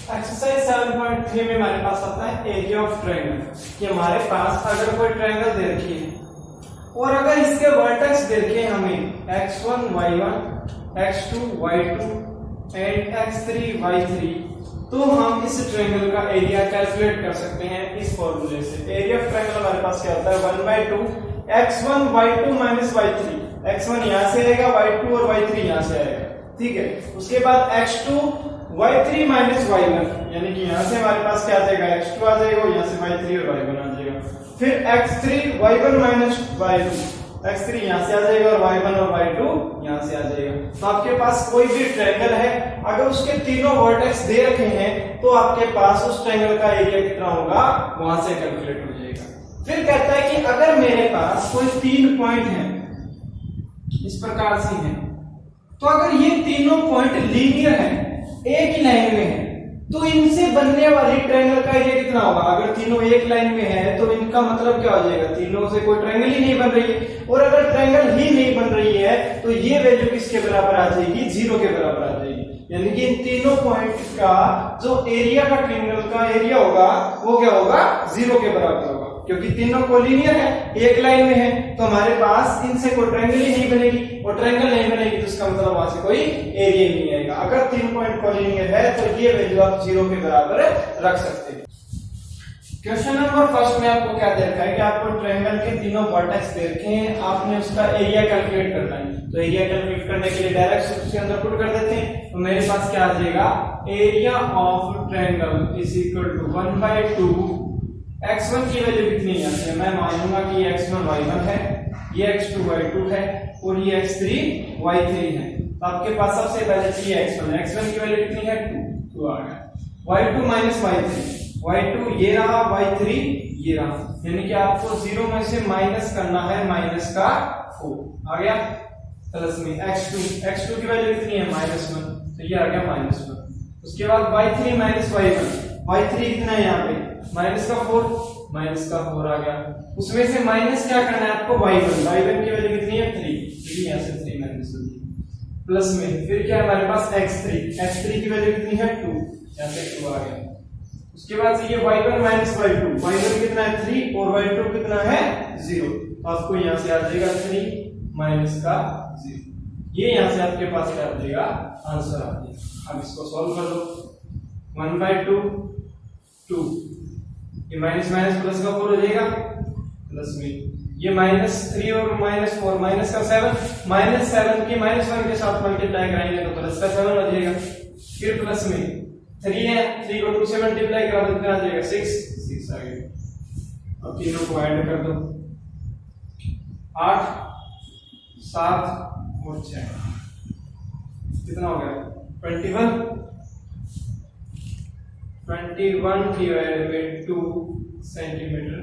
Exercise 7.3 में हमारे पास आता है एरिया ऑफ ट्रायंगल कि हमारे पास अगर कोई ट्रायंगल दे रखी है और अगर इसके वर्टेक्स दे रखे हमें x1 y1 x2 y2 and x3 y3 तो हम इस ट्रायंगल का एरिया कैलकुलेट कर सकते हैं इस फॉर्मूले से। एरिया ऑफ ट्रायंगल हमारे पास क्या होता है 1/2 x1 y2 minus y3। x1 यहां से आएगा y2 और y3 यहां से आएगा, ठीक है। उसके बाद x2 y3 minus y1 यानी कि यहां से हमारे पास क्या आ जाएगा x2 आ जाएगा और यहां से y3 और y1 आ जाएगा। फिर x3 y1 minus y2 x3 यहां से आ जाएगा और y1 और y2 यहां से आ जाएगा। तो आपके पास कोई भी ट्रायंगल है अगर उसके तीनों वर्टेक्स दे रखे हैं तो आपके पास उस ट्रायंगल का एरिया कितना होगा वहां से कैलकुलेट हो जाएगा। फिर कहता है कि अगर मेरे पास कोई 3 पॉइंट है इस प्रकार से हैं तो अगर ये तीनों पॉइंट लीनियर है एक ही लाइन में है तो इनसे बनने वाली ट्रायंगल का एरिया कितना होगा। अगर तीनों एक लाइन में है तो इनका मतलब क्या हो जाएगा, तीनों से कोई ट्रायंगल ही नहीं बन रही है। और अगर ट्रायंगल ही नहीं बन रही है तो ये वैल्यू किसके बराबर आ जाएगी, 0 के बराबर आ जाएगी। यानी कि इन तीनों पॉइंट का जो एरिया का ट्रायंगल का एरिया होगा वो क्या होगा 0 के बराबर होगा, क्योंकि तीनों कोलिनियर है एक लाइन में है तो हमारे पास इनसे कोई ट्रायंगल ही नहीं बनेगी और ट्रायंगल नहीं बनेगी तो इसका मतलब वहां से कोई एरिया ही नहीं आएगा। अगर 3 पॉइंट कोलिनियर है तो ये वैल्यू आप 0 के बराबर रख सकते हैं। क्वेश्चन नंबर फर्स्ट में आपको क्या दे रखा है कि आपको ट्रायंगल के तीनों वर्टेक्स दे रखे हैं, आपने उसका एरिया कैलकुलेट करना है। तो एरिया कैलकुलेट करने के लिए डायरेक्ट उसके अंदर पुट कर देते हैं। तो मेरे पास क्या आ जाएगा, area of triangle is equal to 1/2 x1 की वैल्यू कितनी है, मैं मानूंगा कि ये x1 y1 है, ये x2 y2 है और ये x3 y3 है। तो आपके पास सबसे पहले चाहिए x1 की वैल्यू कितनी है 2 आ गया। y2 minus y2 ये रहा, y3 ये रहा, यानी कि आपको 0 में से माइनस करना है माइनस का 4 आ गया, प्लस में x2 की वैल्यू कितनी है -1 तो ये आ गया -1। उसके बाद y3 minus y3 कितना है यहाँ पे माइनस का 4 आ गया। उसमें से माइनस क्या करना है आपको y1 की वैल्यू कितनी है 3 तो यहाँ से 3 माइनस हो गई, प्लस में फिर क्या है हमारे पास x3 की वैल्यू कितनी है 2 यहाँ से 2 आ गया। उसके बाद ये y1 minus y1 कितना है 3 और y2 कितना है 0 तो आपको यहाँ से आ जाएगा 3 माइनस का 0, ये यहाँ से आपके पास क्या आ जाएगा आंसर आ जाएगा। अब इसको सॉल्व कर दो 1/2 2 ये माइनस माइनस प्लस का 4 हो जाएगा, प्लस में ये -3 और -4 माइनस का 7 की -1 के साथ मल्टीप्लाई कराएंगे तो प्लस का 7 हो जाएगा। फिर प्लस में 3 है, 3 को 2 से मल्टीप्लाई करा तो कितना आ जाएगा 6 आ गया। अब तीनों को ऐड कर दो 8 7 और 6 कितना हो गया 21 डिवाइडेड बाय 2 सेंटीमीटर।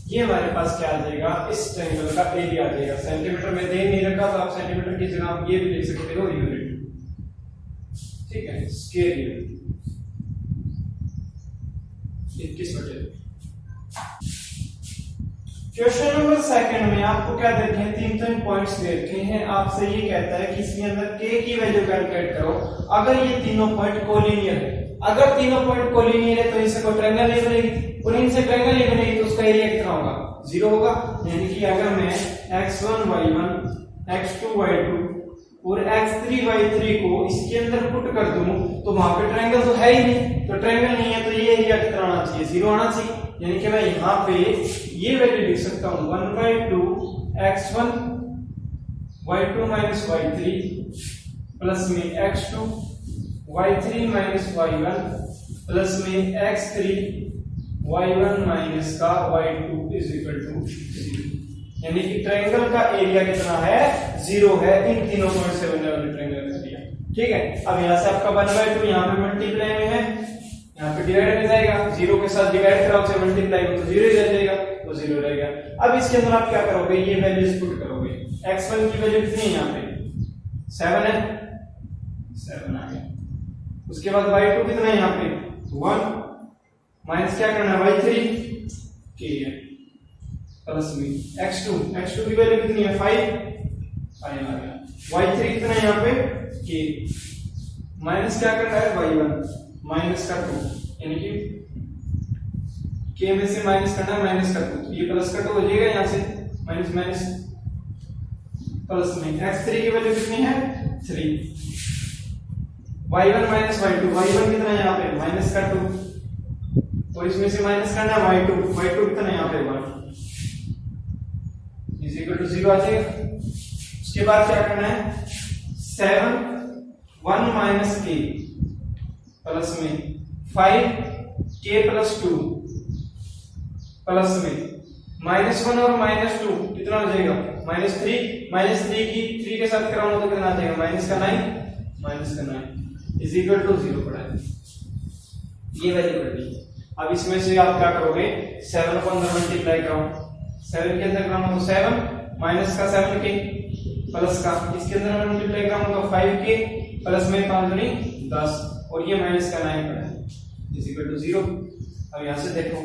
ये हमारे पास क्या आ जाएगा, इस ट्रायंगल का एरिया आ जाएगा। सेंटीमीटर में दे नहीं रखा तो आप सेंटीमीटर की जगह आप ये भी लिख सकते हो यूनिट, ठीक है, square unit 21/। Question number second में आपको क्या देखे हैं, 3 पॉइंट्स दे रखे हैं। आपसे ये कहता है कि इसके अंदर k की वैल्यू कैलकुलेट करो अगर ये तीनों पॉइंट कोलिनियर है। अगर तीनों पॉइंट कोलिनियर है तो इनसे कोई ट्रायंगल नहीं बनेगी और इनसे ट्रायंगल नहीं बनेगी तो उसका एरिया कितना होगा 0 होगा। यानी कि अगर मैं x1 y1 x2 y2 और x3 y3 को इसके अंदर पुट कर दूं तो वहां पे ट्रायंगल तो है ही नहीं, तो ट्रायंगल नहीं है तो ये एरिया कितना आना चाहिए 0 आना चाहिए। यानी कि मैं यहाँ पे ये वैल्यू लिख सकता हूँ 1/2 x1 y2 minus y3 plus में x2 y3 minus y1 plus में x3 y1 minus का y2 is equal to 0। यानी कि ट्रायंगल का एरिया कितना है 0 है इन तीनों पॉइंट से बनने वाले ट्रायंगल का एरिया, ठीक है। अब यहाँ से आपका 1/2 यहाँ पे मल्टीप्लाई में है, यहाँ पे डिवाइड हो जाएगा, 0 के साथ डिवाइड कराओ से मल्टीप्लाई हो तो 0 ही रह जाएगा, तो 0 रहेगा। अब इसके अंदर आप क्या करोगे, ये वैल्यूज पुट करोगे। x1 की वैल्यू कितनी है यहाँ पे 7 है, 7 आ गया। उसके बाद y2 कितना है यहाँ पे 1 माइनस क्या करना है y3 k है, प्लस में x2 की वैल्यू कितनी है 5 आ गया। y3 कितना है यहाँ पे k माइनस क्या करना है y1 माइनस का 2, यानी कि k में से माइनस करना है माइनस का 2, ये प्लस का 2 हो जाएगा, यहाँ से माइनस माइनस प्लस में x3 की वैल्यू कितनी है 3, y1 माइनस y2, y1 कितना है यहाँ पे माइनस का 2 और इसमें से माइनस करना है y2, y2 कितना है यहाँ पे 1 इज इक्वल टू 0 आ जाएगा। उसके बाद क्या करना है 7 1 माइनस k प्लस में 5 k प्लस 2 प्लस में -1 और -2 कितना हो जाएगा -3 की 3 के साथ कराऊंगा तो कितना आ जाएगा -9 इज इक्वल टू 0 पड़ा है, ये वैल्यू पड़ गई। अब इसमें से आप क्या करोगे 7 को अंदर मल्टीप्लाई कराओ, 7 के अंदर कराऊंगा तो 7 माइनस का 7k प्लस का, इसके अंदर मल्टीप्लाई कराऊंगा तो 5k प्लस में 5 दूनी 10 और ये माइनस का 9 पड़ा है इज इक्वल टू 0। अब यहां से देखो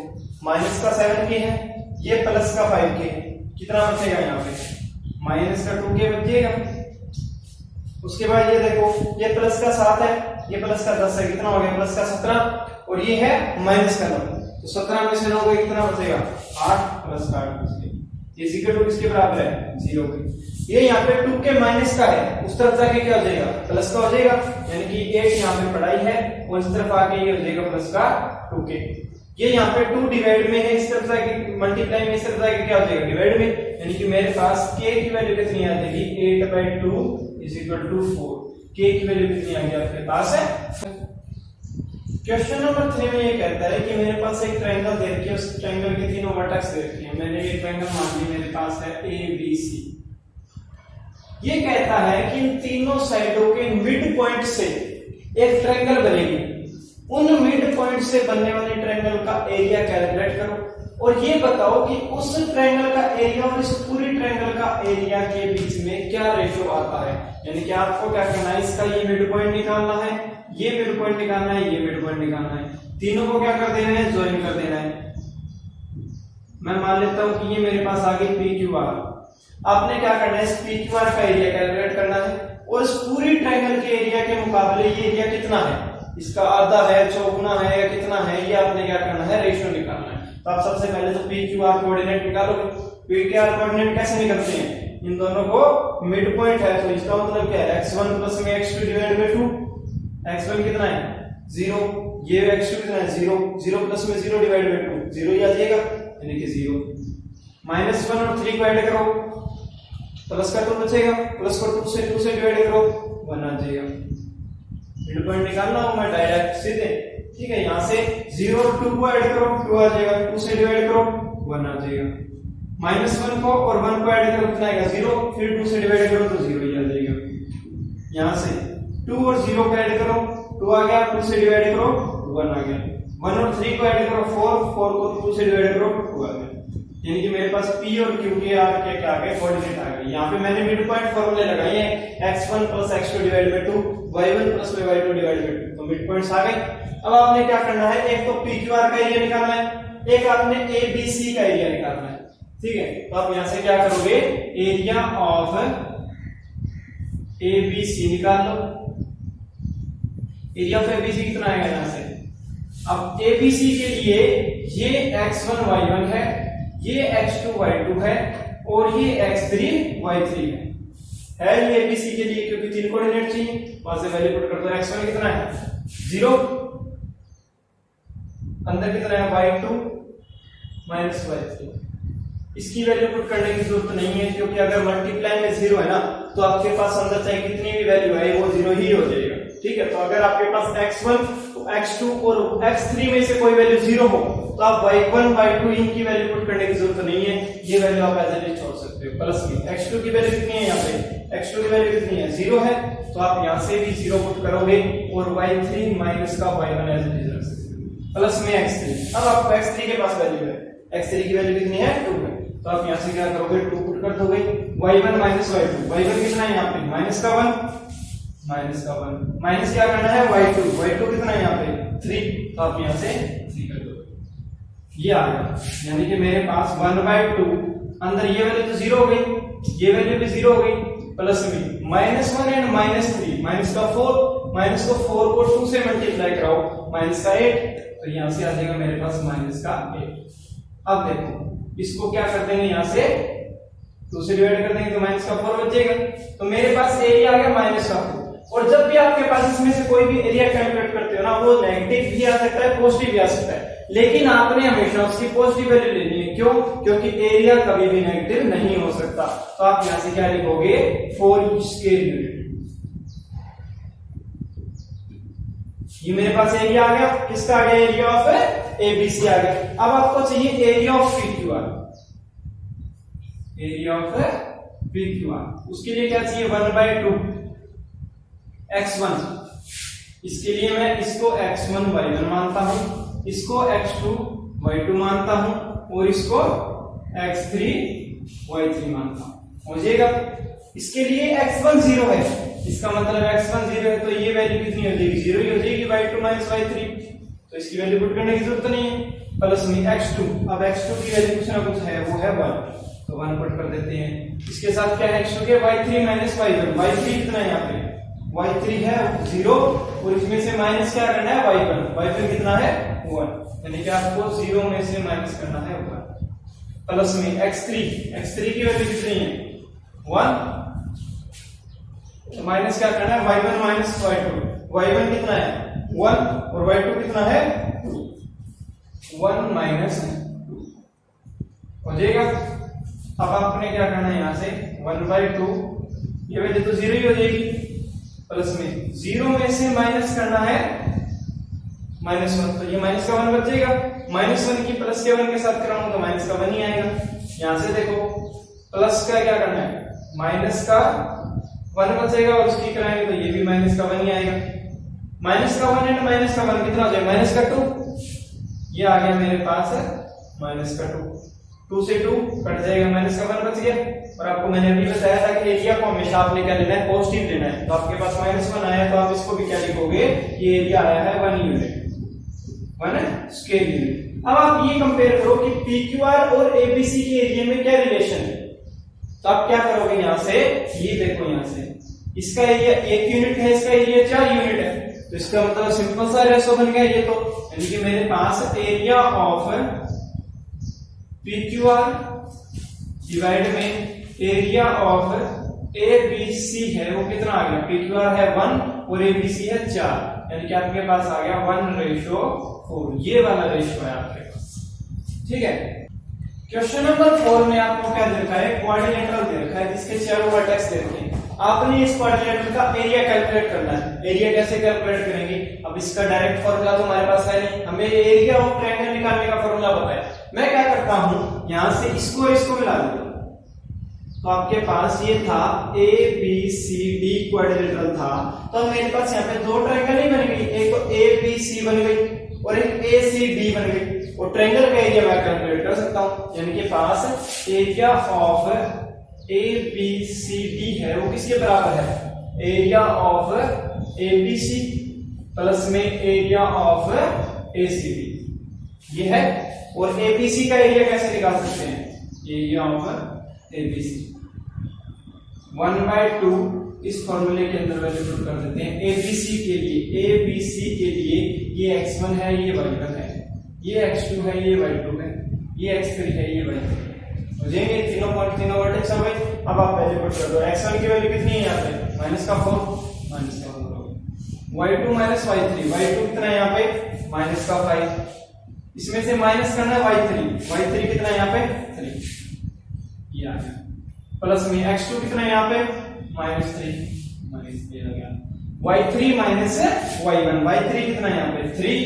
माइनस का 7k है, ये प्लस का 5k, कितना बचेगा यहाँ पे माइनस का 2k बचेगा। उसके बाद ये देखो ये प्लस का 7 है, ये प्लस का 10 है, कितना हो गया प्लस का 17 और ये है माइनस का 9, तो 17 में से 9 गए कितना बचेगा 8 प्लस का 8 बचेगा इज इक्वल टू किसके बराबर है 0 के। ये यहाँ पे 2k माइनस का है, उस तरफ जाके क्या हो जाएगा प्लस का हो जाएगा, यानी कि 1 यहाँ पे पढ़ाई है और इस तरफ आके ये हो जाएगा प्लस का 2k। ये यहाँ पे 2 डिवाइड में है, इस तरफ जाके मल्टीप्लाई में, इस तरफ जाके क्या हो जाएगा डिवाइड में, यानी कि मेरे पास k की वैल्यू कितनी आ जाएगी 8/2 इज इक्वल टू 4। k की वैल्यू कितनी आ गई आपके पास है। क्वेश्चन नंबर 3 में ये कहता है कि मेरे पास एक ट्रायंगल दे रखी है, उस ट्रायंगल के तीनों वर्टेक्स दे रखे हैं। मैंने ये ट्रायंगल मान ली मेरे पास है ABC। ये कहता है कि इन तीनों साइडों के मिड पॉइंट से एक ट्रायंगल बनेगी, उन मिड पॉइंट से बनने वाले ट्रायंगल का एरिया कैलकुलेट करो और ये बताओ कि उस ट्रायंगल का एरिया और इस पूरी ट्रायंगल का एरिया के बीच में क्या रेशियो आता है। यानी कि आपको क्या करना है, इसका ये मिड पॉइंट निकालना है, ये मिड पॉइंट निकालना है, ये मिड पॉइंट निकालना है, तीनों को क्या कर देना है ज्वाइन कर देना है। मैं मान लेता हूं कि ये मेरे पास आ गई PQR। आपने क्या करना है, इस PQR का एरिया कैलकुलेट करना है और इस पूरी ट्रायंगल के एरिया के मुकाबले ये एरिया कितना है, इसका आधा है, चौगुना है या कितना है, ये आपने क्या करना है रेशियो निकालना है। तो आप सबसे पहले तो PQR कोऑर्डिनेट निकालोगे। PQR कोऑर्डिनेट कैसे निकलते हैं, इन दोनों को मिड पॉइंट है तो इसका मतलब क्या है x1 प्लस में x2 डिवाइड बाय 2। x1 कितना है 0, ये x2 कितना है 0, 0 प्लस में 0 डिवाइड बाय 2 0 ही आ जाएगा, यानी कि 0। -1 और 3 को ऐड करो, प्लस का 2 बचेगा, प्लस को 2 से डिवाइड करो 1 आ जाएगा। मिड पॉइंट निकालना हो मैं डायरेक्ट सीधे, ठीक है, यहां से 0 और 2 को ऐड करो 2 आ जाएगा, 2 से डिवाइड करो 1 आ जाएगा। -1 को और 1 को ऐड करो कितना आएगा 0, फिर 2 से डिवाइड करो तो 0 ही आ जाएगा। यहां से 2 और 0 को ऐड करो 2 आ गया, 2 से डिवाइड करो 1 आ गया। 1 और 3 को ऐड करो 4 को 2 से डिवाइड करो 2 आ गया। यानी कि मेरे पास P और Q के आर के क्या आ गए कोऑर्डिनेट आ गए। यहाँ पे मैंने मिड पॉइंट फॉर्मूले लगाए हैं x1 plus x2 divide by 2, y1 plus y2 divide by 2, तो मिड पॉइंट्स आ गए। अब आपने क्या करना है, एक तो PQR का एरिया निकालना है, एक आपने ABC का एरिया निकालना है, ठीक है। तो आप यहां से क्या करोगे, एरिया ऑफ ABC निकाल लो। एरिया ऑफ ABC कितना आएगा यहाँ से। अब ABC के लिए ये x1 y1 है, ये x2 y2 है और ये x3 y3 है ये ABC के लिए, क्योंकि 3 कोऑर्डिनेट चाहिए। वहां से वैल्यू पुट कर दो, x1 कितना है 0, अंदर कितना है y2 माइनस y3। इसकी वैल्यू पुट करने की जरूरत नहीं है, क्योंकि अगर मल्टीप्लाई में 0 है ना तो आपके पास अंदर चाहे कितनी भी वैल्यू है वो 0 ही हो जाएगा, ठीक है। तो अगर आपके पास x1 x2 और x3 में से कोई वैल्यू 0 हो तो आप y1 y2 इनकी वैल्यू पुट करने की जरूरत नहीं है, ये वैल्यू आप एज इट इज छोड़ सकते हो। प्लस में x2 की वैल्यू कितनी है, यहाँ पे x2 की वैल्यू कितनी है 0 है, तो आप यहाँ से भी 0 पुट करोगे और y3 माइनस का y1 एज इट इज रख सकते हो, प्लस में x3। अब आपको x3 के पास वैल्यू है, x3 की वैल्यू कितनी है 2 है, तो आप यहाँ से क्या करोगे 2 पुट कर दोगे। y1 माइनस y2, y1 कितना है यहाँ पे माइनस का 1 माइनस क्या करना है y2 कितना है यहाँ पे 3, तो आप यहाँ से 3 कर दो, ये आ गया। यानी कि मेरे पास 1/2 अंदर ये वैल्यू तो 0 हो गई, ये वैल्यू भी 0 हो गई, प्लस में -1 एंड -3 माइनस का 4 माइनस को 4 को 2 से मल्टीप्लाई कराओ, माइनस का 8, तो यहां से आ जाएगा मेरे पास माइनस का 8। अब देखो इसको क्या कर देंगे, यहां से 2 से डिवाइड कर देंगे तो माइनस का 4 बचेगा, तो मेरे पास एरिया आ गया माइनस का 4। और जब भी आपके पास इसमें से कोई भी एरिया कैलकुलेट करते हो ना, वो नेगेटिव भी आ सकता है, पॉजिटिव भी आ सकता है, लेकिन आपने हमेशा उसकी पॉजिटिव वैल्यू लेनी है। क्यों? क्योंकि एरिया कभी भी नेगेटिव नहीं हो सकता। तो आप यहां से क्या लिखोगे, 4 स्क्वायर यूनिट। ये मेरे पास एरिया आ गया, किसका आ गया, एरिया ऑफ एबीसी आ गया। अब आपको चाहिए area of PQR, area of PQR. उसके लिए क्या चाहिए, 1/2 x1। इसके लिए मैं इसको x1 y1 मानता हूं, इसको x2 y2 मानता हूं, और इसको x3 y3 मानता हूं। हो जाएगा। इसके लिए x1 0 है, इसका मतलब x1 0 है, तो ये वैल्यू कितनी हो जाएगी, 0 ही हो जाएगी, y2 माइनस y3, तो इसकी वैल्यू पुट करने की जरूरत नहीं है। प्लस में x2, अब x2 की वैल्यू कुछ ना कुछ है, वो है 1, तो 1 पुट कर देते हैं। इसके साथ क्या है, x2 के y3 माइनस y1, y3 कितना है यहाँ पे, y3 है 0, और इसमें से माइनस क्या करना है, y1, y1 कितना है 1, यानी कि आपको 0 में से माइनस करना है 1। प्लस में x3 की वैल्यू कितनी है 1, तो माइनस क्या करना है, y1 माइनस y2, y1 कितना है 1 और y2 कितना है 2, 1 माइनस 2 हो जाएगा। अब आपने क्या करना है, यहां से 1/2, ये वैल्यू तो 0 ही हो जाएगी, प्लस में 0 में से माइनस करना है -1, तो ये माइनस का 1 बचेगा, -1 की प्लस के 1 के साथ कराऊंगा तो माइनस का 1 ही आएगा। यहां से देखो प्लस का क्या करना है, माइनस का 1 बचेगा, और उसकी कराएंगे तो ये भी माइनस का 1 ही आएगा। माइनस का 1 एंड माइनस का 1 कितना हो जाएगा, माइनस का 2, ये आ गया मेरे पास माइनस का 2, 2 से 2 कट जाएगा, माइनस का 1 बच गया। और आपको मैंने अभी बताया था कि एरिया को हमेशा आपने क्या लेना है, पॉजिटिव लेना है, तो आपके पास -1 आया तो आप इसको भी क्या लिखोगे, ये एरिया आया है 1 यूनिट, 1 स्क्वायर यूनिट। अब आप ये कंपेयर करो कि पीक्यूआर और एबीसी के एरिया में क्या रिलेशन है, तो आप क्या करोगे, यहां से ये देखो, यहां से इसका एरिया 1 यूनिट है, इसका एरिया 4 यूनिट है, तो इसका मतलब सिंपल सा रेशो बन गया ये, तो यानी कि मेरे पास एरिया ऑफ पीक्यूआर डिवाइड में एरिया ऑफ एबीसी है, वो कितना आ गया, पीक्यूआर है 1 और एबीसी है 4, यानी कि आपके पास आ गया 1:4, ये वाला रेशियो है आपके पास। ठीक है। क्वेश्चन नंबर 4 में आपको क्या देखा है, क्वाड्रिलेटरल देखा है जिसके चारों वर्टेक्स देखे हैं। आपने इस क्वाड्रिलेटरल का एरिया कैलकुलेट करना है। एरिया कैसे कैलकुलेट करेंगे, अब इसका डायरेक्ट फॉर्मूला तो हमारे पास है नहीं, हमें एरिया ऑफ ट्रायंगल निकालने का फॉर्मूला पता है। मैं क्या करता हूं, यहां से इसको और इसको मिला देता हूं, तो आपके पास ये था A B C D quadrilateral था, तो मेरे पास यहाँ पे 2 ट्रायंगल नहीं बन गई, एक तो ए बी सी बन गई और एक ए सी डी बन गई, और ट्रायंगल का एरिया मैं कैलकुलेट कर सकता हूं, यानी कि पास area of A B C D है वो किसके बराबर है, area of A B C plus में area of A C D, ये है। और एबीसी का एरिया कैसे निकाल सकते हैं, एरिया ऑफ एबीसी 1/2, इस फॉर्मूले के अंदर वैल्यू पुट कर देते हैं। एबीसी के लिए ये x1 है, ये y1 है, ये x2 है, ये y2 है, ये x3 है, ये y3 है, हो जाएंगे तीनों वर्टेक्स हो गए। अब आप वैल्यू पुट कर दो, x1 की वैल्यू कितनी है यहाँ पे, -4 y2 माइनस y3 कितना है यहाँ पे, -5, इसमें से माइनस करना है y3 कितना है यहाँ पे 3, ये आ गया, प्लस में x2 कितना है यहाँ पे -3 आ गया, y3 माइनस y1 कितना है यहाँ पे 3,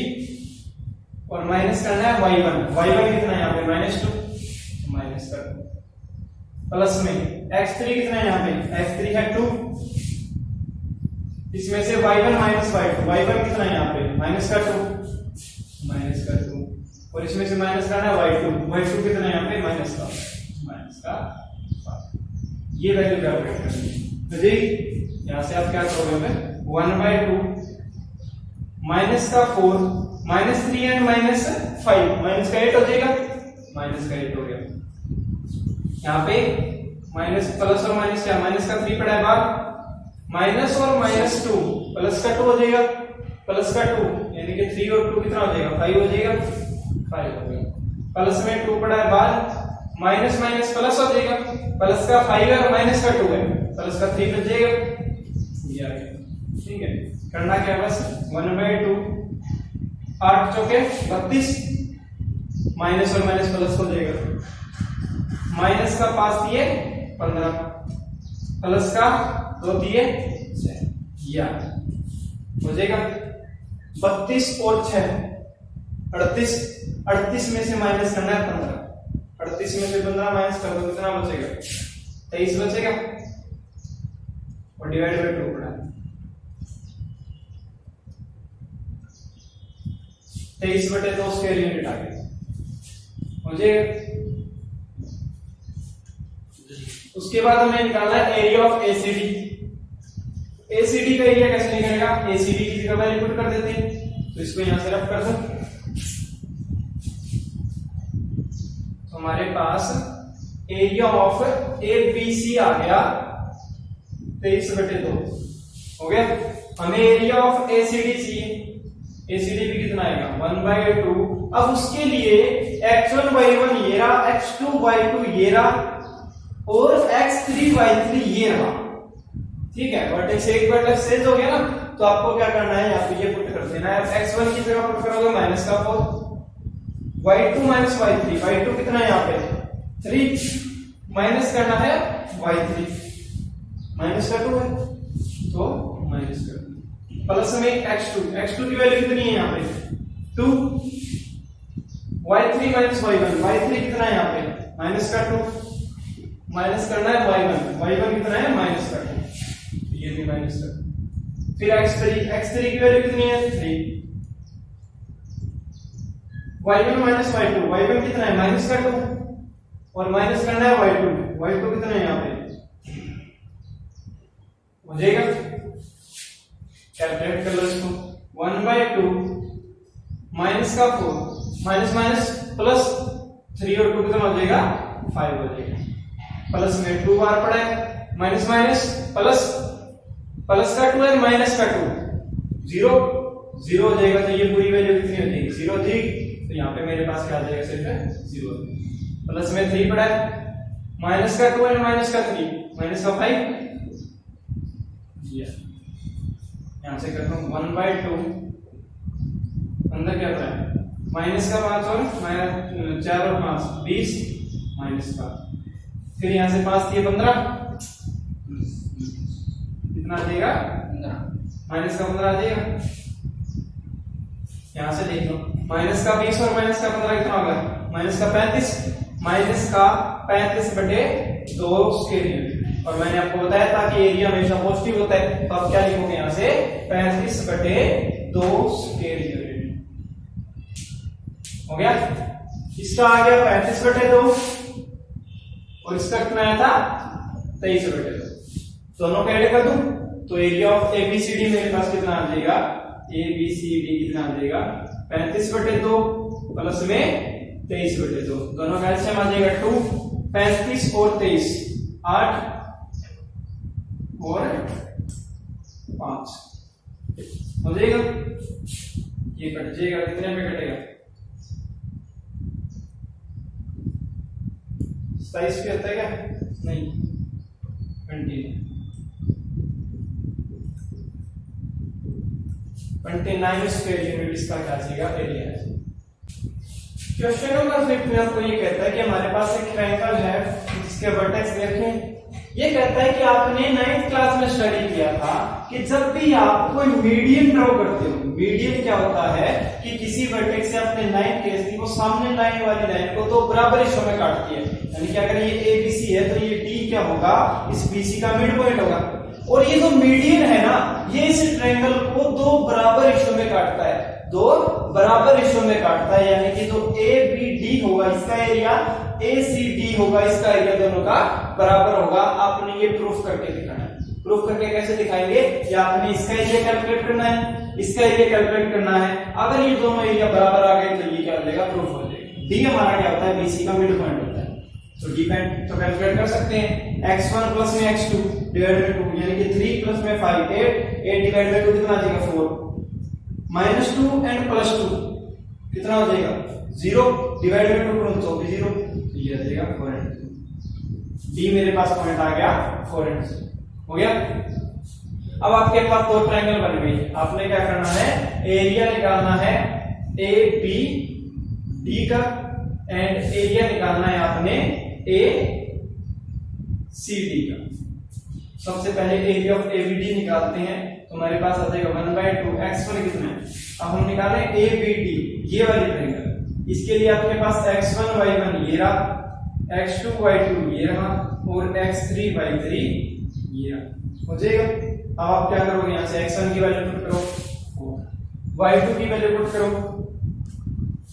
और माइनस करना है y1 कितना है यहाँ पे -2, माइनस कर, प्लस में x3 कितना है यहाँ पे, x3 है 2, इसमें से y1 माइनस y2 कितना है यहाँ पे माइनस का 2, और इसमें से माइनस करना है y2 कितना है यहाँ पे माइनस का 5, ये वैल्यू कैलकुलेट करनी है। तो जी यहां से आप क्या करोगे, 1/2 माइनस का 4 -3 एंड -5 माइनस का 8 हो जाएगा, माइनस का 8 हो गया। यहाँ पे माइनस प्लस और माइनस क्या, माइनस का 3 पड़ा है बाहर, माइनस और -2 प्लस का 2 हो जाएगा, प्लस का 2 यानी कि 3 और 2 कितना हो जाएगा 5 हो जाएगा, 5 हो गया। प्लस में 2 पड़ा है बाहर, माइनस माइनस प्लस हो जाएगा, प्लस का 5 है और माइनस का 2 है, प्लस का 3 बच जाएगा, ये आ गया। ठीक है, करना क्या है बस 1/2, 8 चौके 32, माइनस और माइनस प्लस हो जाएगा, माइनस का 5 दिए 15, प्लस का 2 दिए 6, या हो जाएगा 32 और 6 38, 38 में से माइनस करना है 15, 38 में से 15 माइनस कर दो कितना बचेगा 23 बचेगा, और डिवाइड बाय 2 पड़ा 23/2 स्क्वायर यूनिट आ गया, हो जाएगा। उसके बाद हमें निकालना है एरिया ऑफ एसीडी। एसीडी का एरिया कैसे निकलेगा, एसीडी की जगह वैल्यू पुट कर देते हैं, तो इसको यहां से रफ कर दो, तो हमारे पास एरिया ऑफ एबीसी आ गया 23/2 हो गया। हमें एरिया ऑफ एसीडी चाहिए, एसीडी भी कितना आएगा 1/2। अब उसके लिए x1 y1 ये रहा, x2 y2 ये रहा, और x3 y3 ये रहा। ठीक है, वर्टेक्स एक वर्टेक्स चेंज हो गया ना, तो आपको क्या करना है, यहाँ पे ये पुट कर देना है, x1 की जगह पुट करोगे -4, y2 - y3, y2 कितना है यहाँ पे 3, माइनस करना है y3, माइनस का 2 है तो माइनस कर दो, प्लस में x2 की वैल्यू कितनी है यहाँ पे 2, y3 - y1 कितना है यहाँ पे माइनस का 2, माइनस करना है y1 कितना है माइनस का 2, ये भी माइनस कर, फिर x3 की वैल्यू कितनी है 3, y1 - y2 कितना है माइनस का 2, और माइनस करना है y2 कितना है यहाँ पे, हो जाएगा, कैलकुलेट कर लो इसको, 1/2 माइनस का 4, माइनस माइनस प्लस 3 और 2 कितना हो जाएगा 5 हो जाएगा, प्लस में 2 बार पड़ा है, माइनस माइनस प्लस, प्लस का 2 है माइनस का 2, 0 हो जाएगा, तो ये पूरी वैल्यू कितनी हो जाएगी 0 थी, तो यहाँ पे मेरे पास क्या आ जाएगा सिर्फ 0, प्लस में 3 पड़ा है, माइनस का 2 है माइनस का 3, माइनस का 5, यहां से करता हूं 1/2, अंदर क्या पड़ा है माइनस का 5 और 4 और 5 20, माइनस का, फिर यहां से 5 दिए 15, कितना आ जाएगा 15, माइनस का 15 आ जाएगा, यहां से देख लो, माइनस का 20 और माइनस का 15 कितना होगा माइनस का 35, माइनस का 35/2 स्क्वायर यूनिट, और मैंने आपको बताया था कि एरिया हमेशा पॉजिटिव होता है, तो आप क्या लिखोगे यहां से 35/2 स्क्वायर यूनिट, हो गया। इसका आ गया 35/2 और इसका कितना आया था 23/2, दोनों का ऐड कर दूं तो एरिया ऑफ एबीसीडी मेरे पास कितना आ जाएगा, एबीसीडी कितना आ जाएगा 35/2 प्लस में 23/2, दोनों का एलसीएम आ जाएगा 2, 35 और 23 8 और 5 हो जाएगा, ये कट जाएगा, कितने में कटेगा 27 पे होता है क्या, नहीं 29 स्क्वायर यूनिट इसका क्या जाएगा एरिया है। क्वेश्चन नंबर 5 में आपको ये कहता है कि हमारे पास एक ट्रायंगल है जिसके वर्टेक्स देखें, ये कहता है कि आपने 9th क्लास में स्टडी किया था कि जब भी आप कोई मीडियन ड्रॉ करते हो, मीडियन क्या होता है कि किसी वर्टेक्स से आपने लाइन खींच दी, वो सामने लाइन वाली लाइन को दो बराबर हिस्सों में काटती है, यानी कि अगर ये ABC है तो ये D क्या होगा, इस BC का मिड पॉइंट होगा, और ये जो मीडियन है ना ये इस ट्रायंगल को दो बराबर हिस्सों में काटता है, दो बराबर हिस्सों में काटता है, यानी कि जो ABD होगा इसका एरिया ACD होगा, इसका एरिया दोनों का बराबर होगा। आपने ये प्रूफ करके दिखाना है। प्रूफ करके कैसे दिखाएंगे, या आपने इसका एरिया कैलकुलेट करना है, इसका एरिया कैलकुलेट करना है, अगर ये दोनों एरिया बराबर आ गए तो ये क्या हो जाएगा, प्रूफ हो जाएगा। डी हमारा क्या होता है, BC का मिड पॉइंट होता है। तो डिपेंड तो कैलकुलेट कर सकते हैं। x1 प्लस में x2 डिवाइड बाय 2 यानी कि 3 प्लस में 5 8 डिवाइड बाय 2 कितना आ जाएगा 4 -2 एंड +2 कितना हो जाएगा 0 डिवाइड बाय 2 करूं तो भी 0 तो ये आ जाएगा 4 एंड डी मेरे पास पॉइंट आ गया 4 एंड हो गया। अब आपके पास दो ट्रायंगल बन गई, आपने क्या करना है एरिया निकालना है ए बी डी का एंड एरिया निकालना है आपने ए सी डी का। सबसे पहले area of A B D निकालते हैं तो हमारे पास आ जाएगा 1/2 x1 कितना है। अब हम निकालें ए बी डी ये वाली ट्रायंगल, इसके लिए आपके पास x1 y1 ये रहा, x2 y2 ये रहा और x3 y3 ये रहा, हो जाएगा। अब आप क्या करोगे यहां से x1 की वैल्यू पुट करो 4 y2 की वैल्यू पुट करो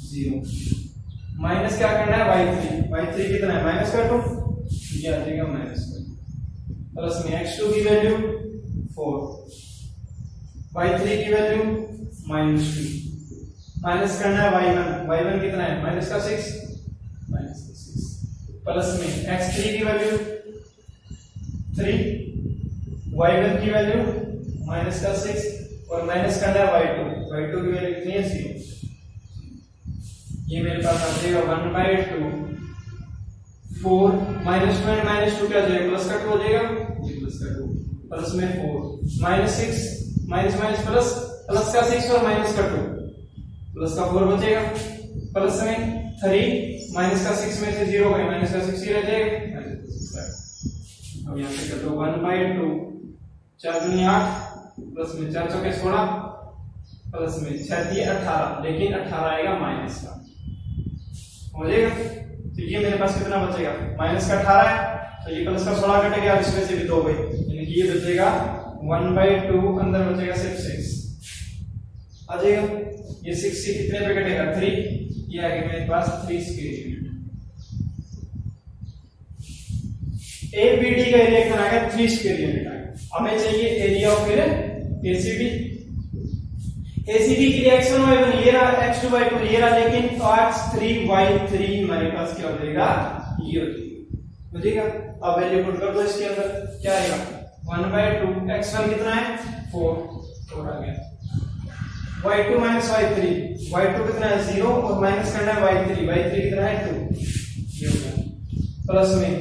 0 माइनस क्या करना है y3 कितना है -2 ये आ जाएगा -2 प्लस में x2 की वैल्यू 4 y3 की वैल्यू -2 माइनस करना है y1 कितना है -6 प्लस में x3 की वैल्यू 3 y1 की वैल्यू -6 और माइनस करना है y2 की वैल्यू कितनी है 0। ये मेरे पास आ जाएगा 1/2 4 -2 एंड -2 क्या हो जाएगा प्लस का 2 हो जाएगा ये प्लस का 2 प्लस में 4 -6 माइनस प्लस का 6 और माइनस का 2 प्लस का 4 बचेगा प्लस में 3 माइनस का 6 में से 0 गए माइनस का 6 ही रह जाएगा। अब यहां से कर दो 1/2 4 दूनी 8 प्लस में 4 चौके 16 प्लस में 6 दिए 18 लेकिन 18 आएगा माइनस का हो जाएगा। तो ये मेरे पास कितना बचेगा माइनस का 18 है तो ये प्लस का 16 कटेगा और इसमें से भी 2 गए यानी कि ये बचेगा 1/2 अंदर बचेगा सिर्फ 6 आ जाएगा। ये 6 से कितने पे कटेगा 3 ये आ गया मेरे पास 3 square unit. A B D का एरिया कितना आ गया 3 स्क्वायर यूनिट आ गया। हमें चाहिए एरिया ऑफ फिर एसीडी। एसीडी के लिए x1 y1 ये रहा x2 y2 ये रहा लेकिन x3 y3 हमारे पास क्या हो जाएगा ये हो जाएगा। अब वैल्यू पुट कर दो इसके अंदर क्या आएगा 1/2 x1 कितना है 4 आ गया y2 y3 कितना है 0 और माइनस करना है y3 कितना है 2 ये हो गया प्लस में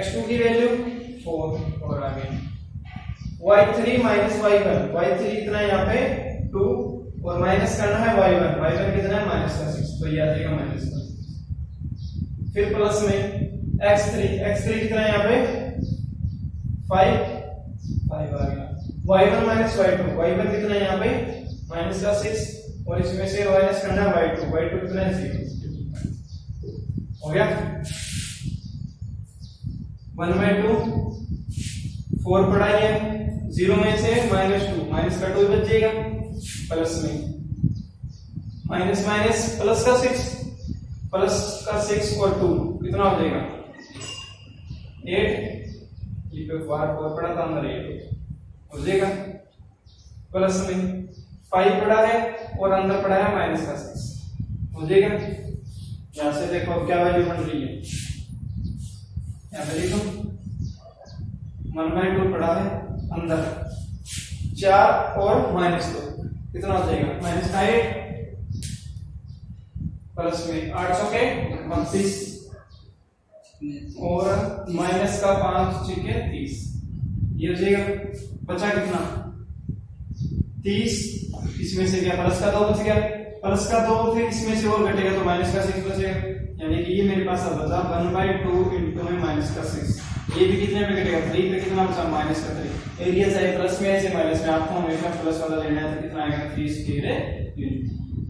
x2 की वैल्यू 4 आ गया y3 y1 कितना है यहाँ पे 2 और माइनस करना है y1 कितना है -6 तो ये आ जाएगा -6 फिर प्लस में x3 कितना है यहाँ पे 5 आ गया y1 y2 कितना है यहाँ पे -6 और इसमें से माइनस करना है y2 कितना है 0 हो गया 1/2 4 पढ़ा है 0 में से -2 माइनस का 2 बच जाएगा प्लस में माइनस प्लस का 6 और 2 कितना हो जाएगा 8 ये पे 4 पड़ा था अंदर 8 हो जाएगा प्लस में 5 पड़ा है और अंदर पड़ा है -6 हो जाएगा। यहां से देखो अब क्या वैल्यू बन रही है यहां पे देखो 1/2 पड़ा है अंदर 4 और -2 कितना हो जाएगा -8 प्लस में 8 चौके 32 और माइनस का 5 चौके 30 ये हो जाएगा। बचा कितना 30 इसमें से क्या प्लस का 2 बच गया प्लस का 2 फिर इसमें से और घटेगा तो माइनस का 6 बचेगा यानी कि ये मेरे पास अब बचा 1/2 इनटू में -6 ये भी कितने पे कटेगा 3 पे कितना बचा -3 एरिया चाहे प्लस में है चाहे माइनस में आपको हमेशा प्लस वाला लेना है तो कितना आएगा 3 square unit.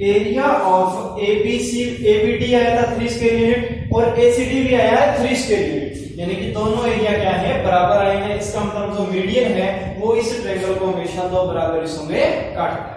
Area of ABD आया था 3 स्क्वायर यूनिट और एसीडी भी आया है 3 स्क्वायर यूनिट यानी कि दोनों एरिया क्या है बराबर आए हैं। इसका मतलब जो मीडियन है वो इस ट्रायंगल को हमेशा दो बराबर हिस्सों में काटता है।